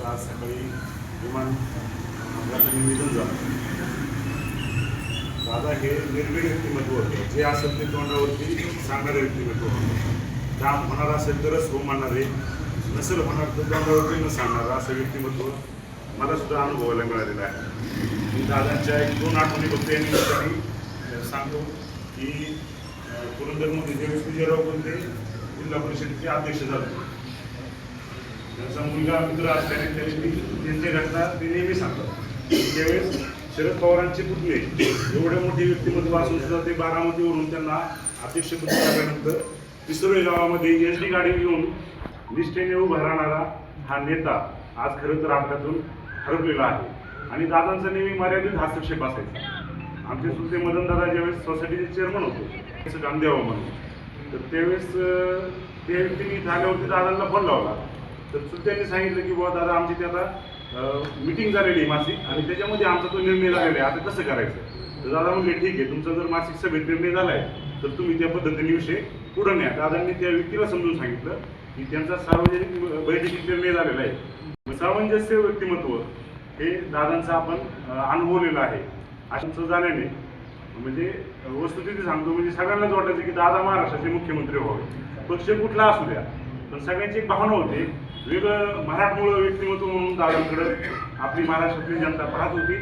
दादांचं आज सकाळी विमान अपघाताने निधन झालं. दादा हे निर्भीड व्यक्तिमत्व होते, जे असेल ते तोंडावरती सांगणारे व्यक्तिमत्व होते. काम होणार असेल तरच हो म्हणणारे, नसेल होणार तर तोंडावरती न सांगणारं असं व्यक्तिमत्व मला सुद्धा अनुभवायला मिळालेलं आहे. मी दादांच्या एक दोन आठवणी बघते आणि त्यांनी सांगतो की पुरंदरमध्ये ज्यावेळेस विजयराव कोणते जिल्हा परिषदेचे अध्यक्ष झाले, त्यांचा मुलगा मित्र असल्याने त्यांची घटना ते नेहमी सांगतात. त्यावेळेस शरद पवारांचे पुतणे एवढे मोठे व्यक्तिमत्व असून सुद्धा ते बारामतीवरून त्यांना अध्यक्षपद झाल्यानंतर पिसोळे गावामध्ये SD गाडी घेऊन निष्ठेने उभा राहणारा हा नेता आज खरं तर आपल्यातून हरपलेला आहे. आणि दादांचा नेहमी मर्यादित हस्तक्षेप असायचा. आमचे सुद्धा मदनदादा ज्यावेळेस सोसायटीचे चेअरमन होते त्याचं काम द्यावं म्हणून, तर त्यावेळेस त्या व्यक्तीने इथं आल्यावरती दादांना फोन लावला. तर सुद्धा सांगितलं की बाबा दादा आमची ते आता मिटिंग झालेली आहे मासिक, आणि त्याच्यामध्ये आमचा तो निर्णय झालेला आहे, आता कसं करायचं. तर दादा म्हणले ठीक आहे, तुमचा जर मासिक सभेत निर्णय झाला आहे तर तुम्ही त्या पद्धतीने विषय पुढे न्या. दादांनी त्या व्यक्तीला समजून सांगितलं की त्यांचा सार्वजनिक बैठकीत निर्णय झालेला आहे. सामंजस्य व्यक्तिमत्व हे दादांचं आपण अनुभवलेलं आहे. असं झाल्याने म्हणजे वस्तुस्थिती सांगतो, म्हणजे सगळ्यांनाच वाटायचं की दादा महाराष्ट्राचे मुख्यमंत्री व्हावे, पक्ष कुठला असू द्या. पण सगळ्यांची एक भावना होती, वेगळं मराठमूळ व्यक्तिमत्व म्हणून दादांकडं आपली महाराष्ट्रातली जनता पाहत होती.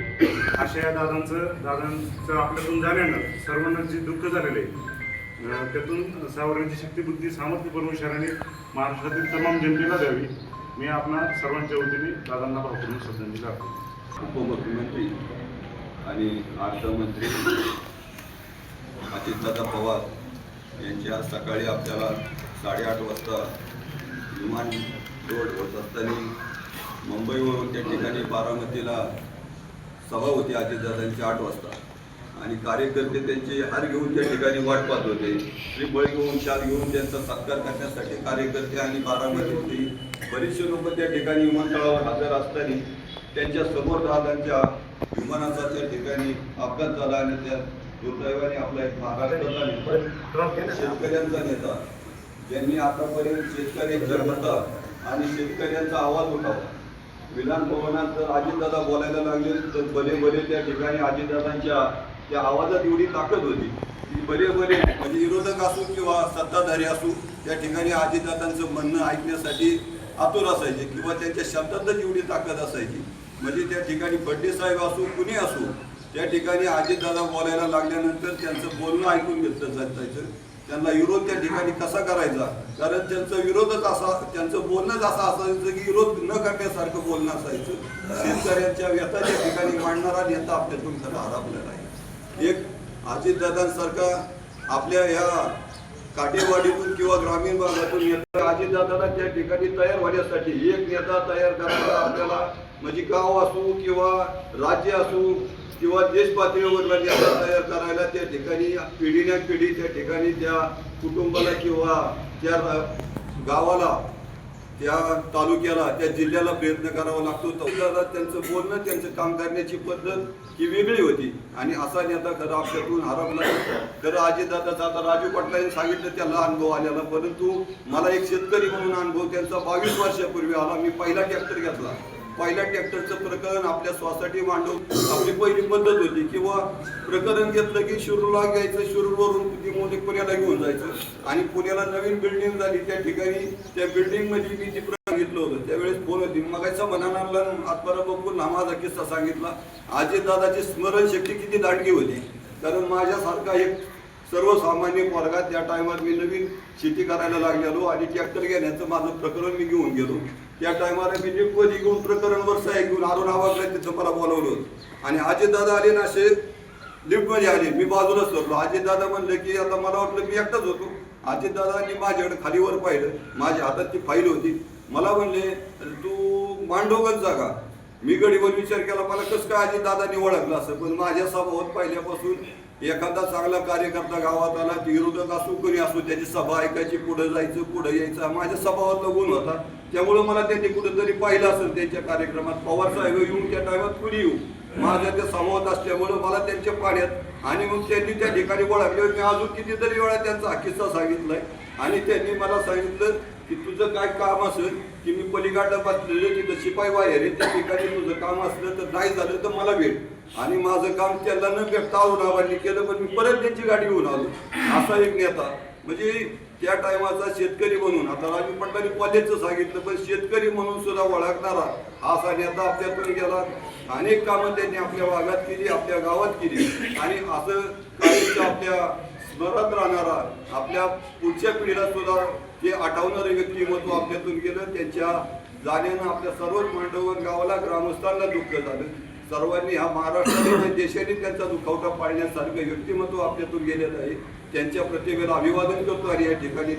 अशा या दादांचं आपल्यातून झाल्यानं सर्वांना जे दुःख झालेलं आहे त्यातून सावरण्याची शक्तीबुद्धी सामर्थ्य परमेश्वराने महाराष्ट्रातील तमाम जनतेला द्यावी. मी आपणा सर्वांच्या वतीने दादांना भावपूर्ण श्रद्धांजली अर्पण. उपमुख्यमंत्री आणि अर्थमंत्री अजितदादा पवार यांची आज सकाळी आपल्याला 8:30 वाजता विमान लोड होत असताना मुंबईवरून त्या ठिकाणी बारामतीला सभा होती अजितदादांची 8 वाजता, आणि कार्यकर्ते त्यांचे हार घेऊन त्या ठिकाणी वाट पाहत होते. श्रीफळ घेऊन शाल घेऊन त्यांचा सत्कार करण्यासाठी कार्यकर्ते आणि बारामतीतली बरेचसे लोक त्या ठिकाणी विमानतळावर हजर असताना त्यांच्या समोर दादांच्या विमानाचा त्या ठिकाणी अपघात झाला. आणि त्या दुर्दैवाने आपला एक महाराष्ट्राचा शेतकऱ्यांचा नेता, ज्यांनी आतापर्यंत शेतकऱ्यांचा होता आणि शेतकऱ्यांचा आवाज उठावा. विधान भवनात जर अजितदादा बोलायला लागले तर भले त्या ठिकाणी अजितदादांच्या त्या आवाजात एवढी ताकद होती की भले म्हणजे विरोधक असू किंवा सत्ताधारी असू त्या ठिकाणी अजितदादांचं म्हणणं ऐकण्यासाठी आतुर असायचे, किंवा त्यांच्या शब्दातच एवढी ताकद असायची. म्हणजे त्या ठिकाणी फडणवीस साहेब असू कुणी असू त्या ठिकाणी अजितदादा बोलायला लागल्यानंतर त्यांचं बोलणं ऐकून घेतलं जायचं. त्यांना विरोध त्या ठिकाणी कसा करायचा, कारण त्यांचा विरोधच असा, त्यांचं बोलणंच असं असायचं की विरोध न करण्यासारखं बोलणं असायचं. शेतकऱ्यांच्या व्यथाच्या ठिकाणी मांडणारा नेता आपल्यातून खरं हरपलेला आहे. एक अजितदादांसारखा आपल्या ह्या काटेवाडीतून किंवा ग्रामीण भागातून नेता अजितदादाला त्या ठिकाणी तयार होण्यासाठी एक नेता तयार करायला आपल्याला, म्हणजे गाव असू किंवा राज्य असू किंवा देश पातळीवरला नेता तयार करायला त्या ठिकाणी पिढीने पिढी त्या ठिकाणी त्या कुटुंबाला किंवा त्या गावाला, त्या तालुक्याला, त्या जिल्ह्याला प्रयत्न करावा लागतो. दादा त्यांचं बोलणं, त्यांचं काम करण्याची पद्धत ही वेगळी होती, आणि असा नेता खरं आपल्यातून हरपला. खरं अजितदादाचा आता राजू पाटलांनी सांगितलं त्याला अनुभव आलेला, परंतु मला एक शेतकरी म्हणून अनुभव त्यांचा 22 वर्षापूर्वी आला. मी पहिला ट्रॅक्टर घेतला. पहिल्या ट्रॅक्टरचं प्रकरण आपल्या सोसायटी मांडून आपली पहिली पद्धत होती, किंवा प्रकरण घेतलं की शिरूरला घ्यायचं, शिरूरवरून पुण्याला घेऊन जायचं. आणि पुण्याला नवीन बिल्डिंग झाली, त्या ठिकाणी त्या बिल्डिंगमध्ये मी चित्र सांगितलं होतं. त्यावेळेस फोन होती मगायचा म्हणाला आत्मारा बघून माझा किस्सा सांगितला. अजितदादाची स्मरणशक्ती किती दांडगी होती, कारण माझ्यासारखा एक सर्वसामान्य वर्गात त्या टायमात मी नवीन शेती करायला लागलेलो आणि ट्रॅक्टर घेण्याचं माझं प्रकरण मी घेऊन गेलो. त्या टायमाला मी लिफ्टमध्ये घेऊन प्रकरणवर साहेब घेऊन अरुण आवाजला तिथं मला बोलावलं होतं. आणि अजितदादा आले ना, असे लिफ्टमध्ये आले, मी बाजूला सरलो. अजितदादा म्हणले की आता मला वाटलं मी एकटाच होतो. अजितदादांनी माझ्याकडे खालीवर पाहिलं, माझ्या हातात ती फाईल होती. मला म्हणले तू मांडोगत जागा. मी गडीवर विचार केला, मला कसं काय अजितदादांनी ओळखलं असं. पण माझ्या स्वभावात पहिल्यापासून एखादा चांगला कार्यकर्ता गावात आला, विरोधक असू कोणी असू, त्याची सभा ऐकायची, पुढे जायचं, पुढे यायचं, माझ्या स्वभावातला गुण होता. त्यामुळे मला त्यांनी कुठेतरी पाहिलं असेल त्यांच्या कार्यक्रमात. पवार साहेब येऊन त्या टायमात कुणी येऊ, माझ्या त्या समोर असल्यामुळे मला त्यांच्या पाण्यात आणि मग त्यांनी त्या ठिकाणी ओळखले. मी अजून कितीतरी वेळा त्यांचा किस्सा सांगितलाय आणि त्यांनी मला सांगितलं की तुझं काय काम असेल की मी पलीकडं बसलेलं तिथं शिपाई बाहेर आहे, त्या ठिकाणी तुझं काम असलं तर नाही झालं तर मला भेट. आणि माझं काम त्यांना न भेटता औरंगाबादनी केलं, पण मी परत त्यांची गाडी घेऊन आलो. असा एक नेता म्हणजे त्या टायमाचा शेतकरी म्हणून, आता राजू पाटलांनी कॉलेजचं सांगितलं, पण शेतकरी म्हणून सुद्धा ओळखणारा असा नेता आपल्यातून गेला. अनेक कामं त्यांनी आपल्या भागात केली, आपल्या गावात केली. आणि असं काहीच आपल्या स्मरणात राहणारा, आपल्या पुढच्या पिढीला सुद्धा हे आठवणारं व्यक्तिमत्व आपल्यातून गेलं. त्यांच्या जाण्यानं आपल्या सर्वच मांडवगण गावाला, ग्रामस्थांना दुःख झालं. सर्वांनी हा महाराष्ट्राने देशाने त्यांचा दुखावटा पाळण्यासारखं व्यक्तिमत्व आपल्यातून गेलेलं आहे. त्यांच्या प्रतिमेला अभिवादन करतो आणि या ठिकाणी